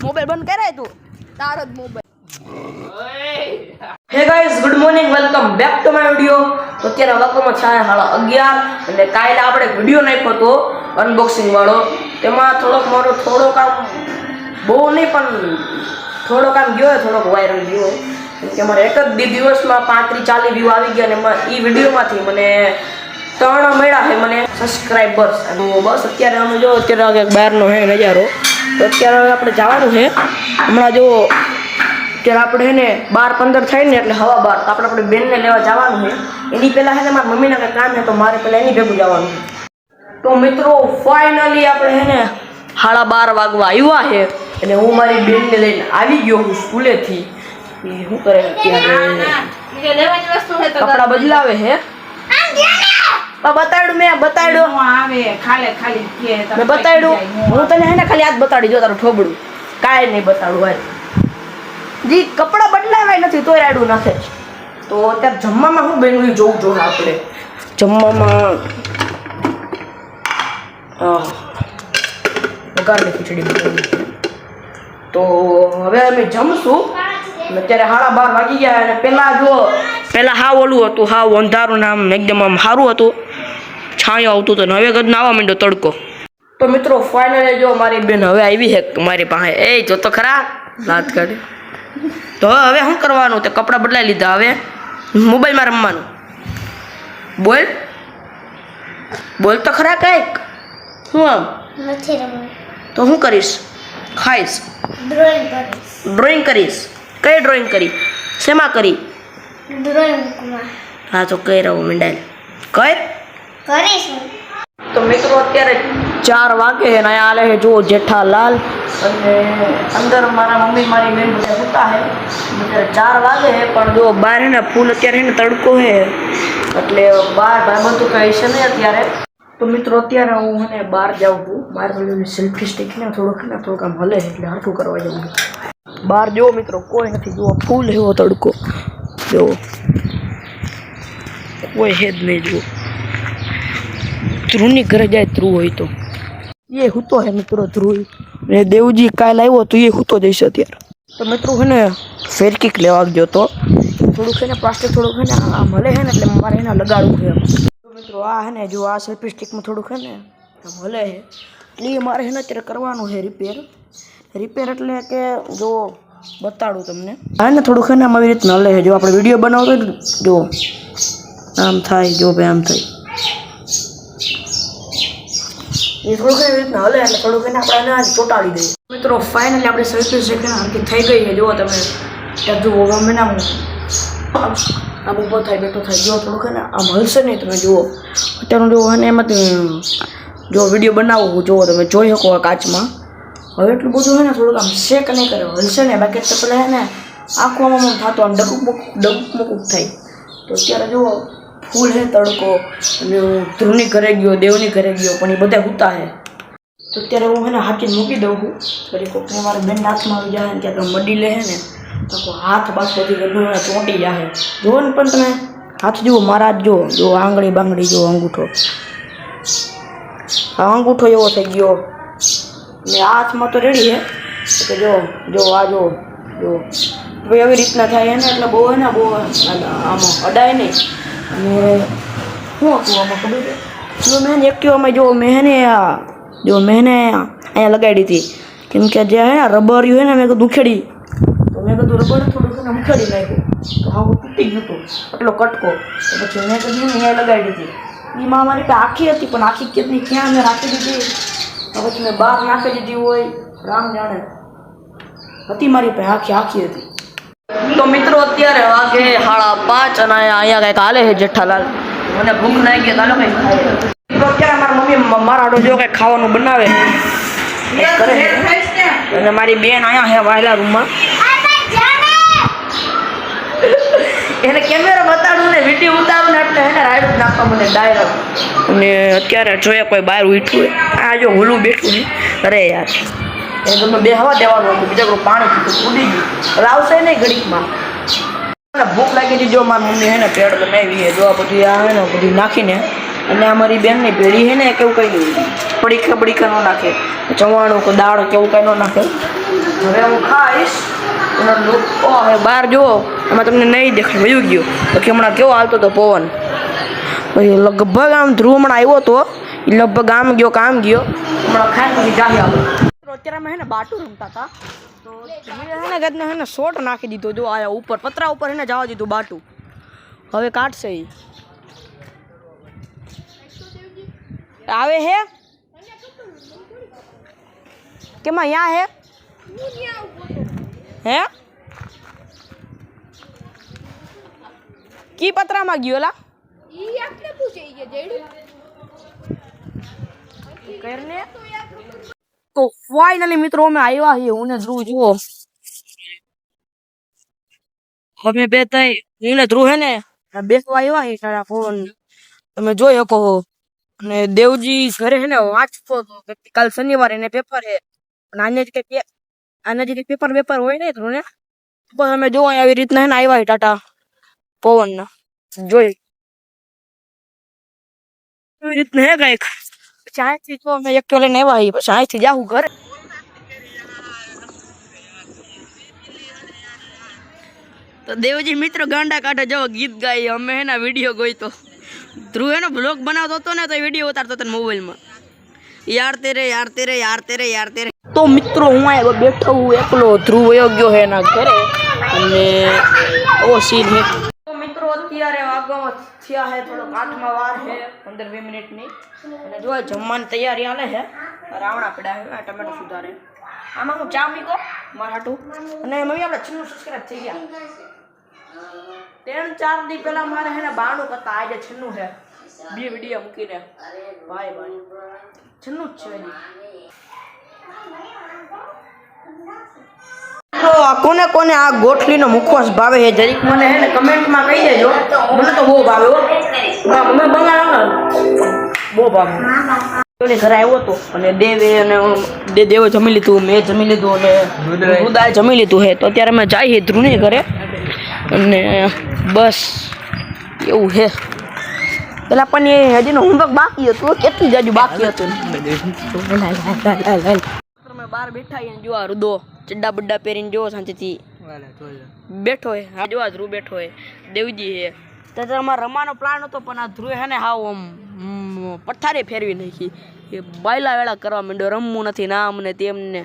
Mobile બંધ કરાય તું તારો જ mobile. Hey guys, good morning, welcome back to my video. તો અત્યારે વાગવામાં છે 11:30 અને કાલે આપણે વિડિયો નાખ્યો હતો અનબોક્સિંગ વાળો. તેમાં થોડોક આમ બહુ નહીં પણ થોડોક આમ ગયો, થોડોક વાયરલ ગયો. કેમ કે અમારે એક જ દિવસમાં 35-40 વ્યૂ આવી ગયા અને એ વિડીયોમાંથી મને 3 મળ્યા છે મને સબસ્ક્રાઈબર્સ. અને બસ અત્યારે અમે જો અત્યારે બહારનો હે નજારો. તો અત્યારે આપણે જવાનું છે હમણાં જો ત્યારે આપણે હે ને 12-15 થાય ને એટલે હવા 12 તો આપણે બેનને લેવા જવાનું છે. એની પહેલાં છે ને મારા મમ્મીના કંઈ કામ છે તો મારે પહેલાં એની ભેગું જવાનું છે. તો મિત્રો ફાઇનલી આપણે છે ને 12:30 વાગવા આવ્યા છે અને હું મારી બેનને લઈને આવી ગયો હું સ્કૂલેથી. શું કરે કપડાં બદલાવે છે. બતાડ્યું મેં હું તને હે ને ખાલી હાથ બતાડી જો તારું ઠોબડું કાંઈ નહીં બતાડું ભાઈ. જી કપડાં બદલાવાય નથી તોય રાડું નાખે છે. તો અત્યારે જમવામાં શું બન્યું જોવું જોઈએ આપણે. જમવામાં વઘારની ખીચડી બનાવી. તો હવે અમે જમશું. અત્યારે 12:30 વાગી ગયા અને પહેલાં હાવ ઓલું હતું, હાવ અંધારું નામ એકદમ આમ સારું હતું, છાંયો આવતું હતું. હવે કદ આવવા માંડ્યો તડકો. તો મિત્રો ફાઇનલી જો મારી બેન હવે આવી છે મારી પાસે. એ જો તો ખરા લાત કાઢે. તો હવે શું કરવાનું? તે કપડાં બદલાઈ લીધા, હવે મોબાઈલમાં રમવાનું. બોલ તો ખરા કંઈક. શું આમ તો શું કરીશ? ખાઈશ, ડ્રોઈંગ કરીશ. કઈ ડ્રોઈંગ કરી? શેમાં કરી? હા તો કઈ રહું મંડાય કઈ કરીશ. તો મિત્રો અત્યારે 4 વાગે અને અહીંયા આલે છે જો જેઠાલાલ અને અંદર મારા મમ્મી મારી બેન બધા સૂતા છે. અત્યારે 4 વાગે છે પણ જો બહાર ને ફૂલ અત્યારે ને તડકો છે એટલે બહાર ભાઈબંધ કહે છે ને અત્યારે. તો મિત્રો અત્યારે હું ને બહાર જાઉં છું. બહાર સેલ્ફી સ્ટિક ને થોડુંક આમ હલે એટલે હરખું કરવા જવું. બહાર જો મિત્રો કોઈ નથી, જુઓ ફૂલ એવો તડકો, જો કોઈ હે જ નહીં. જુઓ ધ્રુવની ઘરે જાય, ધ્રુવ હોય તો એ હૂતો હે મિત્રો. ધ્રુવ ને દેવજી કાલે આવ્યો તો એ હૂતો જઈશ અત્યારે. તો મિત્રો છે ને ફેરકીક લેવા ગયો તો થોડુંક છે ને પ્લાસ્ટિક થોડુંક છે ને આમ હલે છે ને એટલે મારે એને લગાડવું છે. તો મિત્રો આ છે ને જો આ સેલ્ફી સ્ટિકમાં થોડુંક છે ને આમ હલે છે એટલે એ મારે છે ને અત્યારે કરવાનું છે રિપેર એટલે કે જો બતાડું તમને. હા ને થોડુંક છે ને આમ આવી રીતના હલે છે. જો આપણે વિડીયો બનાવતો હોય જો આમ થાય, જો ભાઈ આમ થાય એ થોડુંક એવી રીતના હલે એટલે થોડુંક એને આપણે આજ ચોંટાડી દઈએ. મિત્રો ફાઇનલી આપણે સેલ્ફી સ્ટિક હરકી થઈ ગઈ છે. જુઓ તમે ત્યાં જુઓ ગમે ને આમ ઊભો થાય બેઠો થાય. જો થોડુંક ને આમ હલશે નહીં. તમે જુઓ અત્યારનું જુઓ અને એમાં જો વિડીયો બનાવવું જુઓ તમે જોઈ શકો કાચમાં. હવે એટલું બધું હોય ને થોડુંક આમ શેક નહીં કરે, હલશે ને. બાકી તો પેલા હે ને આખું આમ થતું આમ ડબુક થાય. તો અત્યારે જુઓ ફૂલ હે તડકો અને ધ્રુવની ઘરે ગયો, દેવની ઘરે ગયો પણ એ બધા હૂતા હે. તો અત્યારે હું હે ને હાથીને મૂકી દઉં છું. પછી કોકને મારે બેન હાથમાં આવી જાય ને ત્યાં મડી લે હે ને તો હાથ બાસ બધી ગઢું ચોંટી જાય. જુઓ ને પણ તમે હાથ જુઓ મારા જ જો આંગળી બાંગળી જો અંગૂઠો એવો થઈ ગયો ને હાથમાં તો રેડી હે. તો જો આ જો ભાઈ આવી રીતના થાય ને એટલે બહુ હે ને બહુ આમાં અડાય નહીં. અને શું હતું આમાં ખબર છે જો મેં એક્ટિવામાં જો મેં અહીંયા લગાડી હતી કેમ કે જે હે ને રબર્યું હે ને મેં કીધું ઉખેડી તો મેં કીધું રબર થોડુંક ને ઉખેડી નાખ્યું તો હા તૂટી ગયું હતું એટલો કટકો. તો પછી મેં કીધું અહીંયા લગાડી હતી. એમાં અમારી પાસે આખી હતી પણ આખી કેટલી ક્યાં મેં રાખી દીધી. પછી મેં બહાર નાખી દીધી હોય રામ જાણે. હતી મારી પાસે આખી હતી. તો મિત્રો અત્યારે વાગે 5:30 અને અહીંયા કંઈક હાલે છે જેઠાલાલ. મને ભૂખ ના ગઈ ચાલો કંઈક ખાઈએ. તો અત્યારે મારા મમ્મી મારા હાટુ જો કંઈક ખાવાનું બનાવે કરે અને મારી બેન અહીંયા છે વાયલા રૂમમાં. એને કેમેરા બતાડું ને વિડીયો ઉતારું ને એટલે એને રાઈડ નાખવા મને ડાયરેક્ટ. અને અત્યારે જોઈએ કોઈ બહાર ઉઠ્યું હોય. આ જો હોલું બેઠું છે. અરે યાર એ તમને બે હવા દેવાનું હતું, બીજા કોઈ પાણી પીતું ઉડી ગયું. હવે આવશે નહીં ઘડીકમાં. ભૂખ લાગી હતી જો મારી મમ્મી હે ને પેડ બનાવી છે. જો આ બધું આ હે ને બધું નાખીને અને અમારી બેનની ભેળી છે ને કેવું કહી દઉં પડીકા ન નાખે, ચવાણું કે દાળ કેવું કાંઈ ન નાખે. હવે હું ખાઈશ. હવે બહાર જુઓ, એમાં તમને નહીં દેખાય, વયું ગયો તો કે હમણાં કેવો હાલતો હતો પવન. પછી લગભગ આમ ધ્રુવ હમણાં આવ્યો હતો, એ લગભગ આમ ગયો કામ ગયો, હમણાં ખાઈ પછી જાહી આવ્યો. અત્યારે અમે હે ને બાટું રમતા હતા, તો હે ને શોટ નાખી દીધો. જો આયા ઉપર પતરા ઉપર એને જવા દીધું બાટું. હવે કાઢશે ઈ આવે હે કેમાં યા હે હે કી પતરામાં ગયો લા તો ફાઇનલી મિત્રો અમે આવ્યા છીએ. હું ને ધ્રુવ જુઓ, અમે બે તઈ હું ને ધ્રુવ હે ને બેસવા આવ્યા છીએ તારા ફોન તમે જોઈ શકો. અને દેવજી ઘરે હે ને વાંચતો હતો, કાલ શનિવારે એને પેપર હે, પણ આને જ કઈ પેપર હોય ને ધ્રુવ ને બસ અમે જોવા આવી રીતના હે ને આવ્યા ટાટા પવન ના જોઈ એવી રીતના હે કઈક. પછી અહીંથી તો અમે એકટો લઈને આવ્યા, પછી અહીંથી જાવું ઘરે. તો દેવજી મિત્ર ગાંડા કાઢે જો ગીત ગાય, અમે હે ને વિડીયો ગોઈતો. ધ્રુવ એનો બ્લોગ બનાવતો હતો ને તો વિડીયો ઉતારતો હતો મોબાઈલમાં. યાર તેરે યાર તેરે યાર તેરે યાર તેરે. તો મિત્રો હું આ બેઠો હું એકલો, ધ્રુવ વયો ગયો હે એના ઘરે અને ઓ સીન હે. તો મિત્રો અત્યારે વાગવામાં થયા હે થોડોક 8માં વાર હે 15-20 મિનિટની, અને જો જમવાની તૈયારી હાલે હે. રાવણા પડ્યા હે ટમેટો સુધારે. આમાં હું ચા મીકો મારા હાટું, અને મમ્મી આપણે છન્નું સબસ્ક્રાઇબ થઈ ગયા. 3-4 દી પહેલા મારે હે ને 92 કરતા આજે 96 હે. 2 વિડીયો મૂકીને ભાઈ છન્નું જ છે હજી. તો કોને કોને આ ગોઠલીનો મુખવાસ ભાવે છે જરીક મને હે ને કમેન્ટમાં કહી દેજો. મને તો બહુ ભાવે હો, મમ્મી બંગાળ બહુ ભાવે. ઘરે આવ્યો હતો અને દેવે જમી લીધું, મેં જમી લીધું અને રુદાએ જમી લીધું હે. તો અત્યારે અમે જઈએ ધ્રુવની ઘરે અને બસ એવું હે. પેલા પણ એ હજીનો હોમવર્ક બાકી હતું, કેટલી જાજુ બાકી હતું. અમે બહાર બેઠા ને જોવા રુદો ચડ્ડા બડ્ડા પહેરીને જોવો શાંતિથી બેઠો હે. હા જોવા ધ્રુવ બેઠો હે, દેવજી હે. તો અમારે રમવાનો પ્લાન હતો પણ આ ધ્રુવે હે ને હાવ આમ પથ્થારે ફેરવી નાખી. એ બાયલા વેળા કરવા માંડ્યો, રમવું નથી ના અમને તેમને.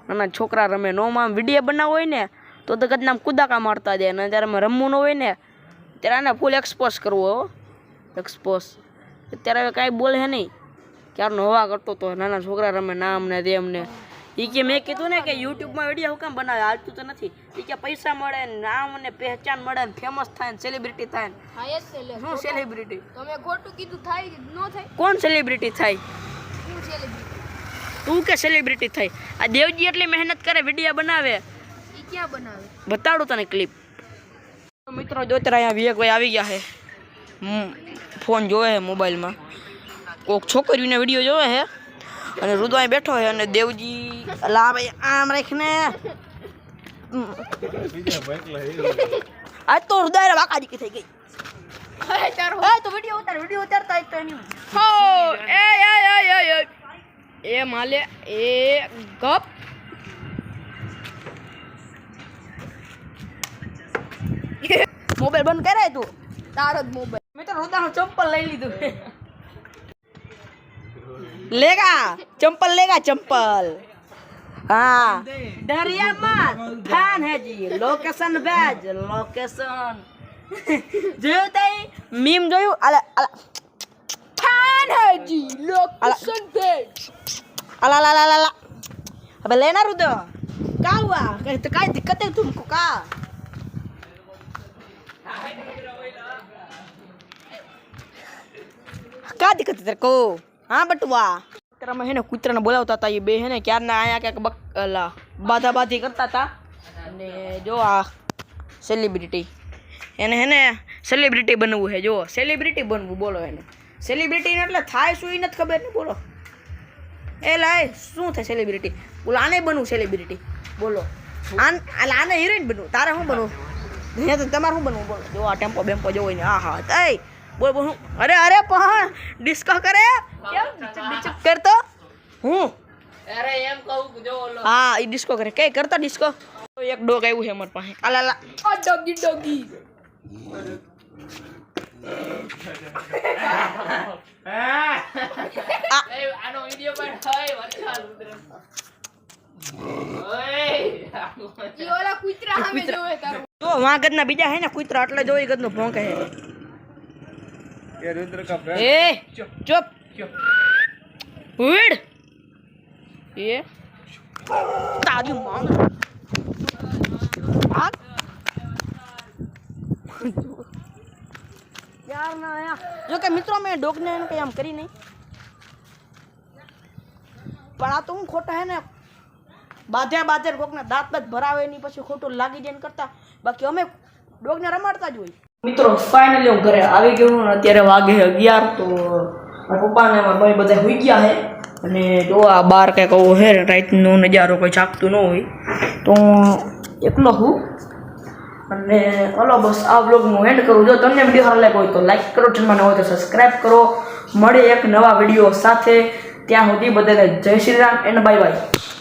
નાના છોકરા રમે નો આમ વિડીયો બનાવવો હોય ને તો કદાચ આમ કુદાકા મારતા જાય, અને જ્યારે રમવું ન હોય ને ત્યારે આને ફૂલ એક્સપોઝ કરવો હો, એક્સપોઝ. અત્યારે કાંઈ બોલે હે નહીં, ક્યારનો હવા કરતો હતો નાના છોકરા રમે ના અમને તેમને. એ કે મેં કીધું ને કે યુટ્યુબમાં વિડીયો હું કેમ બનાવે, હાલતું તો નથી. એ કે પૈસા મળે ને નામ અને પહેચાન મળે ને ફેમસ થાય ને સેલિબ્રિટી થાય ને. શું સેલિબ્રિટી? તમે ખોટું કીધું, થાય કે ન થાય? કોણ સેલિબ્રિટી થાય? તું કે સેલિબ્રિટી થાય? આ દેવજી એટલી મહેનત કરે વિડીયો બનાવે, એ ક્યાં બનાવે બતાડું તને ક્લિપ. મિત્રો જોતરા અહીંયા વિવેકભાઈ આવી ગયા છે, ફોન જોવે છે મોબાઈલમાં. કોઈક છોકરીઓને વિડીયો જોવે છે અને રુદવાઈ બેઠો છે અને દેવજી લા ભાઈ આમ રાખીને આજ તો હૃદય વાકાજી થઈ ગઈ. તો વિડીયો ઉતારતા તો એની હો એ માલે એ ગપ મોબાઈલ બંધ કરે તું, તારો જ મોબાઈલ. મેં તો રુદાનું ચંપલ લઈ લીધું. લેગા ચંપલ हाँ दरिया में फैन है जी, लोकेशन भेज लोकेशन જોયું મીમ જોયું અલા અલા ફેન હે જી લોકેશન भेज अला ला ला ला ला अबे लेना रुदो क्या हुआ, तो क्या दिक्कत है तुमको क्या दिक्कत है तेरे को? हाँ बटुआ में है ना कूतरा बोलावता था, ये बे है ना क्या ना आया क्या बकला बाधा बाधी करता था. ने जो आ सेलिब्रिटी એને હે ને સેલિબ્રિટી બનવું છે. જો સેલિબ્રિટી બનવું બોલો એને સેલિબ્રિટી એટલે થાય શું એ નથી ખબર ને બોલો. એ લાય શું થાય સેલિબ્રિટી બોલો, આને બનવું સેલિબ્રિટી બોલો. આને હિરોઈન બનવું, તારે શું બનવું? તમારે શું બનવું બોલો? જો આ ટેમ્પો બેમ્પો જોવો ને હા હા તઈ બોલ બોલ. અરે અરે પણ ડિસ્કો કરે કેમ ડિચક કરતો હું અરે એમ કહું કે જો ઓલો હા એ ડિસ્કો કરે કઈ કરતા ડિસ્કો એક ડોગ આવ્યું છે અમારી પાસે આલા આ ડોગી ડોગી એ આનો વિડિયો પણ થાય વરસાદ ઉતરે ઓય ઈ ઓલા કૂતરા સામે જોવે તારો જો વાં ગદના બીજા હે ને કૂતરા એટલે જો એ ગદનો ભોંકે હે ये रुद्र का फ्रेंड એ ચૂપ ઉડ એ તારી માં ભાગ યાર ના આયા જો કે મિત્રો મેં ડોગને એને કઈ આમ કરી નહીં પણ આ તો હું ખોટા હે ને બાધ્યા કોકના દાંત ભરાવે નહીં પછી ખોટું લાગી જાય ને કરતા બાકી અમે ડોગને રમાડતા જ હોય મિત્રો ફાઇનલી હું ઘરે આવી ગયો હું અત્યારે વાગે 11 તો મારા પપ્પા ને મારા ભાઈ બધા હોઈ ગયા હે અને જો આ બાર કંઈક આવો હે રાતનો નજારો કોઈ જાગતું ન હોય તો હું એકલો હું અને હલો બસ આ બ્લોગ હું એન્ડ કરું જો તમને વિડીયો સારો લાગ્યો હોય તો લાઈક કરો ચેનલમાં ન હોય તો સબસ્ક્રાઈબ કરો મળે એક નવા વિડીયો સાથે ત્યાં સુધી બધાને જય Shri Ram and bye bye